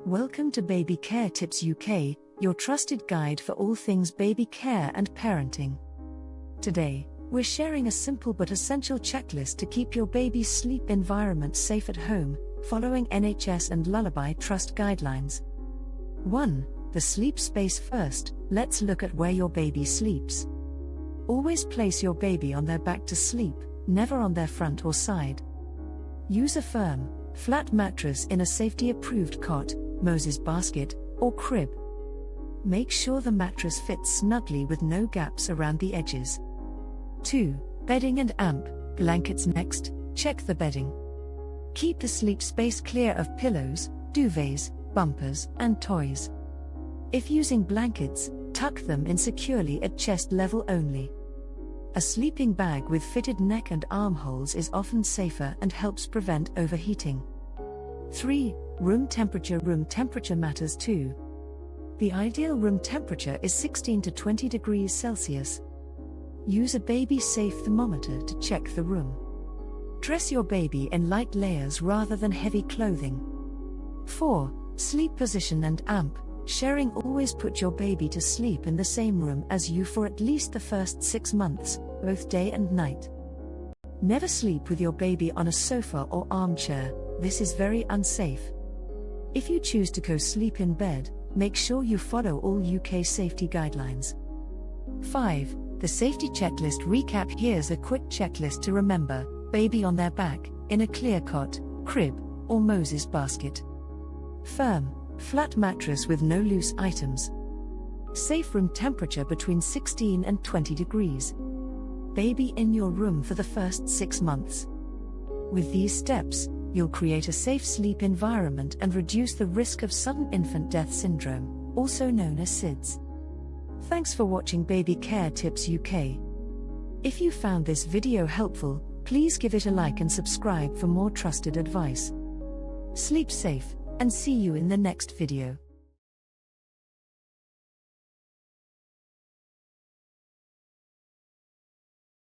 Welcome to Baby Care Tips UK, your trusted guide for all things baby care and parenting. Today, we're sharing a simple but essential checklist to keep your baby's sleep environment safe at home, following NHS and Lullaby Trust guidelines. 1. The sleep space first. Let's look at where your baby sleeps. Always place your baby on their back to sleep, never on their front or side. Use a firm, flat mattress in a safety-approved cot, Moses basket, or crib. Make sure the mattress fits snugly with no gaps around the edges. 2. Bedding and amp. Blankets next. Check the bedding. Keep the sleep space clear of pillows, duvets, bumpers, and toys. If using blankets, tuck them in securely at chest level only. A sleeping bag with fitted neck and armholes is often safer and helps prevent overheating. 3. Room temperature. Room temperature matters too. The ideal room temperature is 16 to 20 degrees Celsius. Use a baby-safe thermometer to check the room. Dress your baby in light layers rather than heavy clothing. 4. Sleep position and amp. Sharing. Always put your baby to sleep in the same room as you for at least the first 6 months, both day and night. Never sleep with your baby on a sofa or armchair. This is very unsafe. If you choose to co-sleep in bed, make sure you follow all UK safety guidelines. 5. The safety checklist recap. Here's a quick checklist to remember. Baby on their back, in a clear cot, crib, or Moses basket. Firm, flat mattress with no loose items. Safe room temperature between 16 and 20 degrees. Baby in your room for the first 6 months. With these steps, you'll create a safe sleep environment and reduce the risk of sudden infant death syndrome, also known as SIDS. Thanks for watching Baby Care Tips UK. If you found this video helpful, please give it a like and subscribe for more trusted advice. Sleep safe, and see you in the next video.